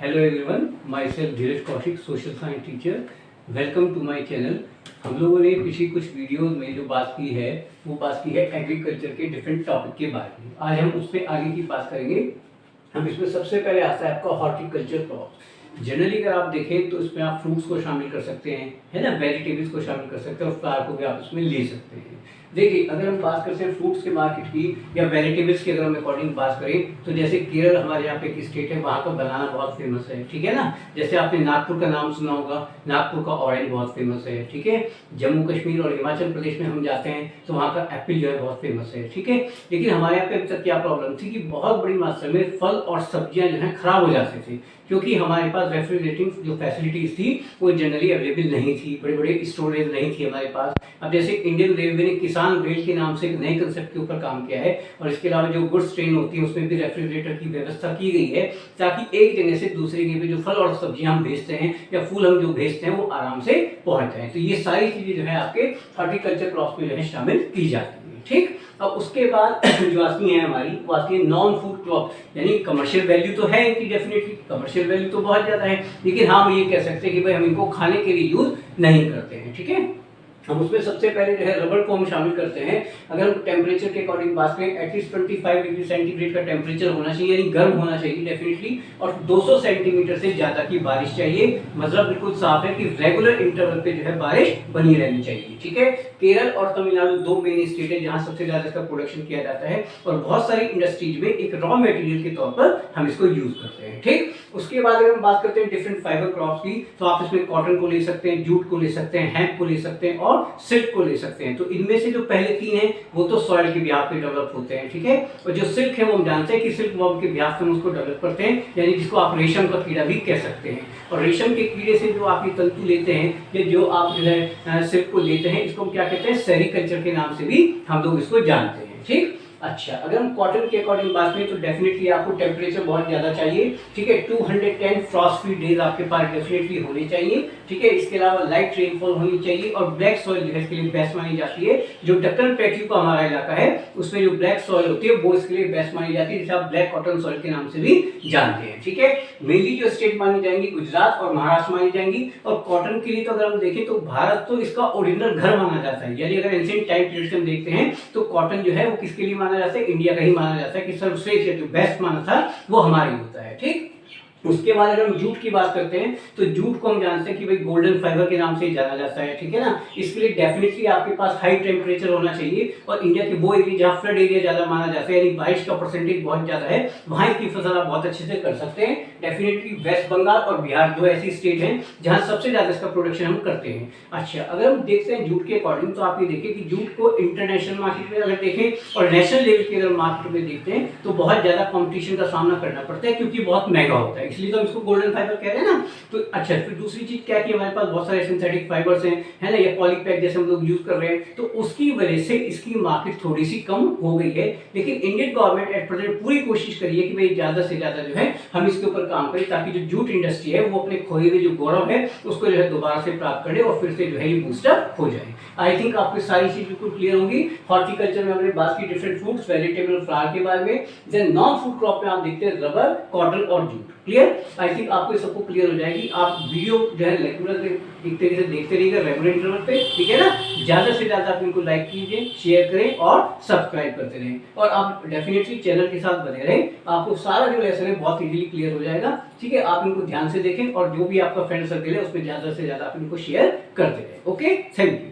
Hello everyone, myself Dheeraj Kaushik, social science teacher. Welcome to my channel. हम लोगों ने पिछली कुछ वीडियोस में जो बात की है वो बात की है एग्रीकल्चर के डिफरेंट टॉपिक के बारे में। आज हम उस पर आगे की बात करेंगे। हम इसमें सबसे पहले आता है आपका हॉर्टिकल्चर क्रॉप्स। जनरली अगर आप देखें तो इसमें आप फ्रूट्स को शामिल कर सकते हैं, है ना, वेजिटेबल्स को शामिल कर सकते हैं और फ्लावर को भी आप इसमें ले सकते हैं। देखिए, अगर हम बात करते हैं फ्रूट्स के मार्केट की या वेजिटेबल्स की, अगर हम अकॉर्डिंग बात करें तो जैसे केरल हमारे यहाँ पे एक स्टेट है, वहाँ का बनाना बहुत फेमस है, ठीक है ना। जैसे आपने नागपुर का नाम सुना होगा, नागपुर का ऑरेंज बहुत फेमस है, ठीक है। जम्मू कश्मीर और हिमाचल प्रदेश में हम जाते हैं तो वहाँ का एप्पल जो है बहुत फेमस है, ठीक है। लेकिन हमारे यहाँ पे अभी तक क्या प्रॉब्लम थी कि बहुत बड़ी मात्रा में फल और सब्जियाँ जो है खराब हो जाते थे, क्योंकि हमारे पास रेफ्रिजरेटिंग जो फैसिलिटीज थी वो जनरली अवेलेबल नहीं थी, बड़े बड़े स्टोरेज नहीं थी हमारे पास। अब जैसे इंडियन रेलवे ने किसान रेल के नाम से एक नए कंसेप्ट के ऊपर काम किया है और इसके अलावा जो गुड्स ट्रेन होती है उसमें भी रेफ्रिजरेटर की व्यवस्था की गई है, ताकि एक जगह से दूसरी जगह पे जो फल और सब्जियां हम भेजते हैं या फूल हम जो भेजते हैं वो आराम से पहुंच जाए। तो ये सारी चीजें जो है आपके हॉर्टिकल्चर क्रॉप्स में जो है शामिल की जाती है, ठीक। अब उसके बाद जो आती है हमारी, वो आती है नॉन फूड क्रॉप, यानी कमर्शियल वैल्यू तो है इनकी, डेफिनेटली कमर्शियल वैल्यू तो बहुत ज़्यादा है, लेकिन हम ये कह सकते हैं कि भाई हम इनको खाने के लिए यूज़ नहीं करते हैं, ठीक है। हम उसमें सबसे पहले जो है रबर को हम शामिल करते हैं। अगर हम टेम्परेचर के अकॉर्डिंग बात करें, एटलीस्ट 25 डिग्री सेंटीग्रेड का टेम्परेचर होना चाहिए, यानी गर्म होना चाहिए डेफिनेटली, और 200 सेंटीमीटर से ज़्यादा की बारिश चाहिए। मतलब बिल्कुल साफ है कि रेगुलर इंटरवल पे जो है बारिश बनी रहनी चाहिए, ठीक है। केरल और तमिलनाडु दो मेन स्टेट है जहाँ सबसे ज़्यादा इसका प्रोडक्शन किया जाता है और बहुत सारी इंडस्ट्रीज में एक रॉ मटेरियल के तौर पर हम इसको यूज़ करते हैं, ठीक। उसके बाद अगर हम बात करते हैं डिफरेंट फाइबर क्रॉप्स की, तो आप इसमें कॉटन को ले सकते हैं, जूट को ले सकते हैं, हेम्प को ले सकते हैं और सिल्क को ले सकते हैं। तो इनमें से जो पहले तीन हैं वो तो सॉइल के बिहाफ पे डेवलप होते हैं, ठीक है। और जो सिल्क है वो हम जानते हैं कि सिल्क वर्म के बिहाफ पे हम उसको डेवलप करते हैं, यानी जिसको आप रेशम का कीड़ा भी कह सकते हैं। और रेशम के कीड़े से जो आप ये तंतु लेते हैं या जो आप जो है सिल्क को लेते हैं, इसको हम क्या कहते हैं, सेरीकल्चर के नाम से भी हम लोग इसको जानते हैं, ठीक। अच्छा, अगर हम कॉटन के अकॉर्डिंग बात करें तो डेफिनेटली आपको टेम्परेचर बहुत ज़्यादा चाहिए, ठीक है। 210 फ्रॉस्ट फ्री डेज आपके पास डेफिनेटली होने चाहिए, ठीक है। इसके अलावा लाइट रेनफॉल होनी चाहिए और ब्लैक सॉइल जो है इसके लिए बेस्ट मानी जाती है। जो दक्कन प्लेट्यू का हमारा इलाका है उसमें जो ब्लैक सॉइल होती है वो इसके लिए बेस्ट मानी जाती है, जिसे आप ब्लैक कॉटन सॉइल के नाम से भी जानते हैं, ठीक है। मेनली जो स्टेट मानी जाएंगी गुजरात और महाराष्ट्र मानी जाएंगी। और कॉटन के लिए तो अगर हम देखें तो भारत तो इसका ओरिजिनल घर माना जाता है, यानी अगर एंशिएंट टाइम पीरियड से हम देखते हैं तो कॉटन जो है वो किसके लिए माना जाता है, इंडिया का ही माना जाता है कि सर्वश्रेष्ठ जो बेस्ट माना था वो हमारा ही होता है, ठीक। उसके बाद अगर हम जूट की बात करते हैं तो जूट को हम जानते हैं कि भाई गोल्डन फाइबर के नाम से जाना जाता है, ठीक है ना। इसके लिए डेफिनेटली आपके पास हाई टेम्परेचर होना चाहिए और इंडिया के वो एरिया जहाँ फ्लड एरिया ज़्यादा माना जाता है, यानी बारिश का परसेंटेज बहुत ज़्यादा है, वहाँ इसकी फसल आप बहुत अच्छे से कर सकते हैं। डेफिनेटली वेस्ट बंगाल और बिहार दो ऐसी स्टेट हैं जहाँ सबसे ज़्यादा इसका प्रोडक्शन हम करते हैं। अच्छा, अगर हम देखते हैं जूट के अकॉर्डिंग तो आप ये देखिए कि जूट को इंटरनेशनल मार्केट में अगर देखें और नेशनल लेवल के अगर मार्केट में देखते हैं तो बहुत ज़्यादा कॉम्पिटिशन का सामना करना पड़ता है, क्योंकि बहुत महंगा होता है, इसलिए तो हम इसको गोल्डन फाइबर कह रहे हैं ना। तो अच्छा, फिर दूसरी चीज क्या कि हमारे पास बहुत सारे सिंथेटिक फाइबर्स हैं, है ना, या पॉलीपैक जैसे हम लोग यूज कर रहे हैं, तो उसकी वजह से इसकी मार्केट थोड़ी सी कम हो गई है। लेकिन इंडियन गवर्नमेंट एट प्रेजेंट पूरी कोशिश कर रही है कि भाई ज्यादा से ज्यादा जो है हम इसके ऊपर काम करें, ताकि जो जूट इंडस्ट्री है वो अपने खोए हुए जो गौरव है उसको जो है दोबारा से प्राप्त करे और फिर से जो है ये बूस्टअप हो जाए। आई थिंक आपकी सारी चीज बिल्कुल क्लियर होंगी। हॉर्टिकल्चर में हमने बात की डिफरेंट फ्रूट्स, वेजिटेबल, फ्लावर के बारे में। देन नॉन फूड क्रॉप में आप देखते हैं रबर, कॉटन और जूट। क्लियर? आई थिंक आपको सबको क्लियर हो जाएगी। आप वीडियो जो है रेगुलर एक तरीके से देखते रहिएगा रेगुलर इंटरवल पे, ठीक है ना। ज्यादा से ज्यादा आप इनको लाइक कीजिए, शेयर करें और सब्सक्राइब करते रहें और आप डेफिनेटली चैनल के साथ बने रहें। आपको सारा जो लेसन है बहुत इजीली क्लियर हो जाएगा, ठीक है। आप इनको ध्यान से देखें और जो भी आपका फ्रेंड सर्कल है उसमें ज्यादा से ज्यादा आप इनको शेयर करते रहें। Okay, thank you.